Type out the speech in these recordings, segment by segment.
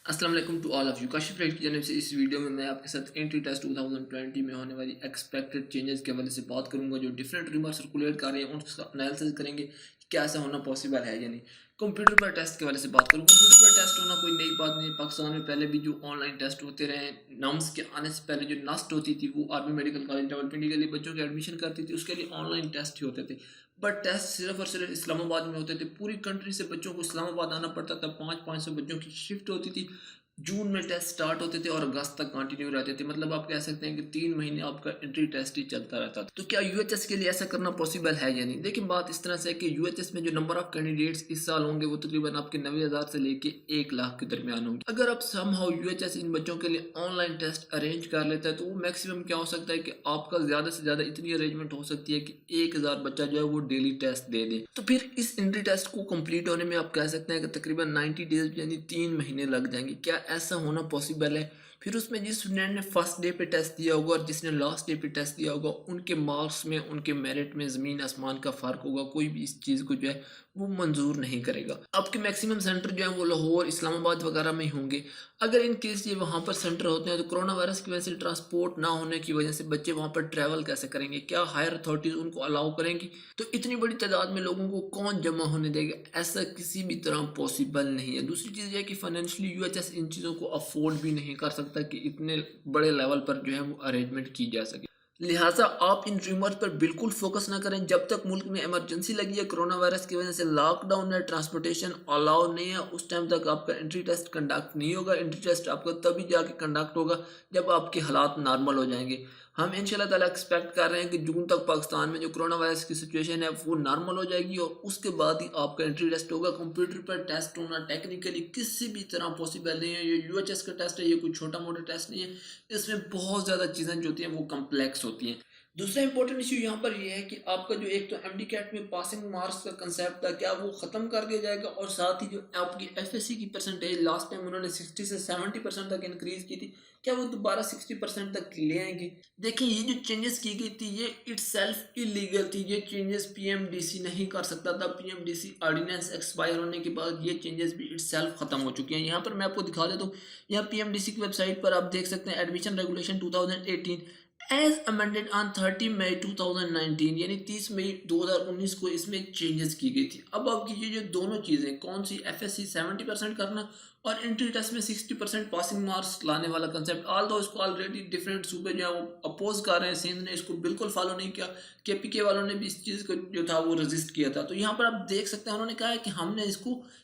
अस्सलाम वालेकुम to all of you. Kashif रेट की जानिब से इस वीडियो में मैं आपके साथ एंट्री टेस्ट 2020 में होने वाली एक्सपेक्टेड चेंजेस के हवाले से बात करूंगा। जो डिफरेंट रिमर सर्कुलेट कर रहे हैं उसका एनालिसिस करेंगे कि क्या ऐसा होना पॉसिबल है या नहीं। कंप्यूटर पर टेस्ट के हवाले से बात करूँ। कंप्यूटर पर टेस्ट होना कोई नई बात नहीं। पाकिस्तान में पहले भी जो ऑनलाइन टेस्ट होते रहे, नम्स के आने से पहले जो नस्ट होती थी वो आर्मी मेडिकल कॉलेज डेवलपमेंट के लिए बच्चों की एडमिशन करती थी, उसके लिए ऑनलाइन टेस्ट ही होते थे। बट टेस्ट सिर्फ और सिर्फ इस्लामाबाद में होते थे। पूरी कंट्री से बच्चों को इस्लामाबाद आना पड़ता था। 500 बच्चों की शिफ्ट होती थी। जून में टेस्ट स्टार्ट होते थे और अगस्त तक कंटिन्यू रहते थे। मतलब आप कह सकते हैं कि 3 महीने आपका एंट्री टेस्ट ही चलता रहता था। तो क्या यूएचएस के लिए ऐसा करना पॉसिबल है या नहीं? देखिए, बात इस तरह से है कि यूएचएस में जो नंबर ऑफ कैंडिडेट्स इस साल होंगे वो तकरीबन आपके 90,000 से लेके 1 लाख के दरमियान होंगे। अगर आप समहाउ यूएचएस इन बच्चों के लिए ऑनलाइन टेस्ट अरेंज कर लेता है तो वो मैक्सिमम क्या हो सकता है कि आपका ज़्यादा से ज़्यादा इतनी अरेंजमेंट हो सकती है कि 1000 बच्चा जो है वो डेली टेस्ट दे दे। तो फिर इस एंट्री टेस्ट को कंप्लीट होने में आप कह सकते हैं कि तकरीबन 90 डेज यानी 3 महीने लग जाएंगे। क्या ऐसा होना पॉसिबल है? फिर उसमें जिस स्टूडेंट ने फर्स्ट डे पे टेस्ट दिया होगा और जिसने लास्ट डे पे टेस्ट दिया होगा, उनके मार्क्स में, उनके मेरिट में ज़मीन आसमान का फ़र्क होगा। कोई भी इस चीज़ को जो है वो मंजूर नहीं करेगा। आपके मैक्सिमम सेंटर जो है वो लाहौर, इस्लामाबाद वगैरह में ही होंगे। अगर इन केस ये वहाँ पर सेंटर होते हैं तो कोरोना वायरस की वजह से ट्रांसपोर्ट ना होने की वजह से बच्चे वहाँ पर ट्रैवल कैसे करेंगे? क्या हायर अथॉरिटीज़ उनको अलाउ करेंगी? तो इतनी बड़ी तादाद में लोगों को कौन जमा होने देगा? ऐसा किसी भी तरह पॉसिबल नहीं है। दूसरी चीज़ ये कि फाइनेंशियली यूएचएस इन चीज़ों को अफोर्ड भी नहीं कर सकता कि इतने बड़े लेवल पर जो है वो अरेंजमेंट की जा सके। लिहाजा आप इन रूमर्स पर बिल्कुल फोकस ना करें। जब तक मुल्क में इमरजेंसी लगी है, कोरोना वायरस की वजह से लॉकडाउन है, ट्रांसपोर्टेशन अलाउ नहीं है, उस टाइम तक आपका एंट्री टेस्ट कंडक्ट नहीं होगा। एंट्री टेस्ट आपका तभी जाके कंडक्ट होगा जब आपके हालात नॉर्मल हो जाएंगे। हम इंशाल्लाह ताला एक्सपेक्ट कर रहे हैं कि जून तक पाकिस्तान में जो कोरोना वायरस की सिचुएशन है वो नॉर्मल हो जाएगी और उसके बाद ही आपका एंट्री टेस्ट होगा। कंप्यूटर पर टेस्ट होना टेक्निकली किसी भी तरह पॉसिबल नहीं है। ये यूएचएस का टेस्ट है, ये कोई छोटा मोटा टेस्ट नहीं है। इसमें बहुत ज़्यादा चीज़ें जो होती हैं वो कम्प्लेक्स होती हैं। दूसरा इंपॉर्टेंट इशू यहाँ पर यह है कि आपका जो एक तो एमडीकैट में पासिंग मार्क्स का कंसेप्ट था, क्या वो ख़त्म कर दिया जाएगा? और साथ ही जो आपकी एफएससी की परसेंटेज लास्ट टाइम उन्होंने 60 से 70% तक इंक्रीज की थी, क्या वो दोबारा 60% तक ले आएंगे? देखिए, ये जो चेंजेस की गई थी ये इटसेल्फ इलीगल थी। ये चेंजेस पीएमडीसी नहीं कर सकता था। पीएमडीसी ऑर्डिनेंस एक्सपायर होने के बाद ये चेंजेस भी इटसेल्फ खत्म हो चुकी हैं। यहाँ पर मैं आपको दिखा देता हूँ। यहाँ पीएमडीसी की वेबसाइट पर आप देख सकते हैं admission regulation 2018 as amended on 30 मई 2019 यानी 30 मई 2019 को इसमें चेंजेस की गई थी। अब आपकी ये जो दोनों चीज़ें कौन सी, एफएससी 70% करना और एंट्री टेस्ट में 60% पासिंग मार्क्स लाने वाला कंसेप्ट, ऑल दो इसको ऑलरेडी डिफरेंट सूबे जो है वो अपोज कर रहे हैं। सिंध ने इसको बिल्कुल फॉलो नहीं किया। केपीके वालों ने भी इस चीज़ को जो था वो रजिस्ट किया था। तो यहाँ पर आप देख सकते हैं उन्होंने कहा है कि हमने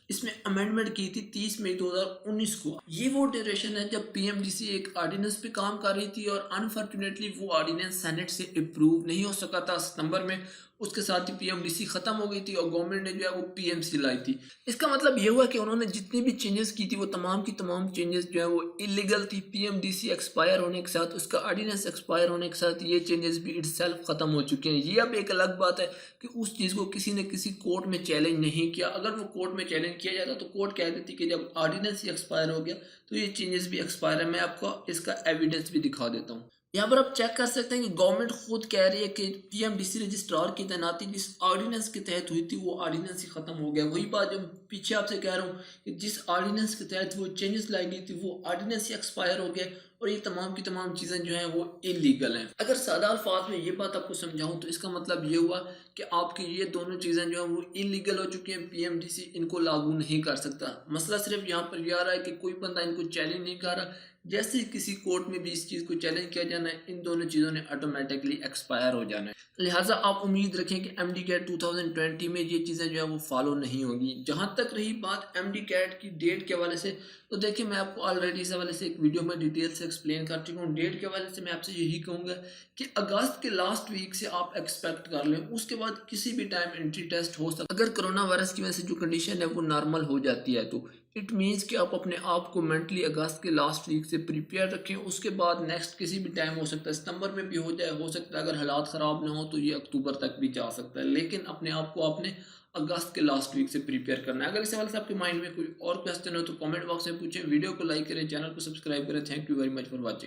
इसमें अमेंडमेंट की थी 30 मई 2019 को। ये वो ड्यूरेशन है जब पीएमडीसी एक ऑर्डिनेंस पे काम कर रही थी और अनफॉर्चुनेटली वो ऑर्डिनेंस सेनेट से अप्रूव नहीं हो सका था सितंबर में। उसके साथ ही पीएमडीसी खत्म हो गई थी और गवर्नमेंट ने जो है वो पीएमसी लाई थी। इसका मतलब ये हुआ कि उन्होंने जितनी भी चेंजेस की थी वो तमाम की तमाम चेंजेस जो है वो इलीगल थी। पीएमडीसी एक्सपायर होने के साथ, उसका ऑर्डिनेंस एक्सपायर होने के साथ ये चेंजेस भी इटसेल्फ खत्म हो चुके हैं। ये अब एक अलग बात है कि उस चीज़ को किसी ने किसी कोर्ट में चैलेंज नहीं किया। अगर वो कोर्ट में चैलेंज किया जाता तो कोर्ट कह देती कि जब ऑर्डिनेंस ही एक्सपायर हो गया तो ये चेंजेस भी एक्सपायर है। मैं आपको इसका एविडेंस भी दिखा देता हूँ। यहाँ पर आप चेक कर सकते हैं कि गवर्नमेंट खुद कह रही है कि पीएमडीसी रजिस्ट्रार की तैनाती जिस ऑर्डिनेंस के तहत हुई थी वो ऑर्डिनेंस ही खत्म हो गया। वही बात जो पीछे आपसे कह रहा हूँ कि जिस ऑर्डिनेंस के तहत वो चेंजेस लाई गई थी वो ऑर्डिनेंस ही एक्सपायर हो गया और ये तमाम की तमाम चीज़ें जो हैं वो इलीगल हैं। अगर सादा अल्फाज में ये बात आपको समझाऊं तो इसका मतलब ये हुआ कि आपकी ये दोनों चीज़ें जो हैं वो इलीगल हो चुकी हैं। पीएमडीसी इनको लागू नहीं कर सकता। मसला सिर्फ यहाँ पर यह आ रहा है कि कोई बंदा इनको चैलेंज नहीं कर रहा। जैसे किसी कोर्ट में भी इस चीज़ को चैलेंज किया जाना है, इन दोनों चीज़ों ने ऑटोमेटिकली एक्सपायर हो जाना है। लिहाजा आप उम्मीद रखें कि एमडीकैट 2020 में ये चीज़ें जो है वो फॉलो नहीं होगी। जहाँ तक रही बात एमडीकैट की डेट के हवाले से, तो देखिए मैं आपको ऑलरेडी इस हवाले से एक वीडियो में डिटेल से एक्सप्लेन कर चुका हूँ। डेट के हवाले से मैं आपसे यही कहूँगा कि अगस्त के लास्ट वीक से आप एक्सपेक्ट कर लें। उसके बाद किसी भी टाइम एंट्री टेस्ट हो सकता है। अगर कोरोना वायरस की वजह से जो कंडीशन है वो नॉर्मल हो जाती है तो इट मीन्स कि आप अपने आप को मेंटली अगस्त के लास्ट वीक से प्रिपेयर रखें। उसके बाद नेक्स्ट किसी भी टाइम हो सकता है, सितंबर में भी हो जाए, हो सकता है अगर हालात ख़राब ना हो तो ये अक्टूबर तक भी जा सकता है। लेकिन अपने आप को आपने अगस्त के लास्ट वीक से प्रिपेयर करना है। अगर इस हवाले से आपके माइंड में कोई और क्वेश्चन हो तो कमेंट बॉक्स में पूछें। वीडियो को लाइक करें, चैनल को सब्सक्राइब करें। Thank you very much for watching.